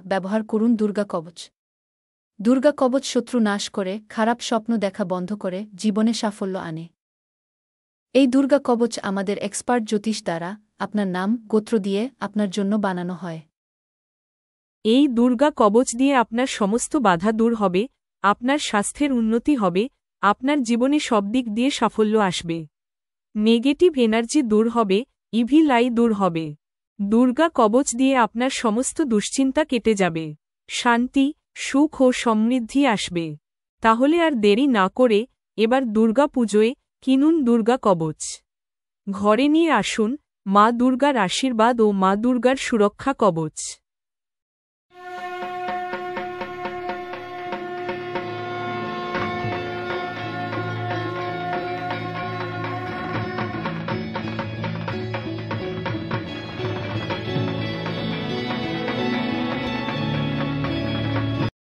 ব্যবহার করুন দুর্গা কবচ। দুর্গা কবচ শত্রু নাশ করে, খারাপ স্বপ্ন দেখা বন্ধ করে, জীবনে সাফল্য আনে। এই দুর্গা কবচ আমাদের এক্সপার্ট জ্যোতিষ দ্বারা আপনার নাম, গোত্র দিয়ে আপনার জন্য বানানো হয়। এই দুর্গা কবচ দিয়ে আপনার সমস্ত বাধা দূর হবে, আপনার স্বাস্থ্যের উন্নতি হবে, আপনার জীবনে সব দিক দিয়ে সাফল্য আসবে। নেগেটিভ এনার্জি দূর হবে, ইভিল আই দূর হবে। দুর্গা কবচ দিয়ে আপনার সমস্ত দুশ্চিন্তা কেটে যাবে, শান্তি, সুখ ও সমৃদ্ধি আসবে। তাহলে আর দেরি না করে এবার দুর্গা পুজোয় কিনুন দুর্গা কবচ। ঘরে নিয়ে আসুন মা দুর্গার আশীর্বাদ ও মা দুর্গার সুরক্ষা কবচ।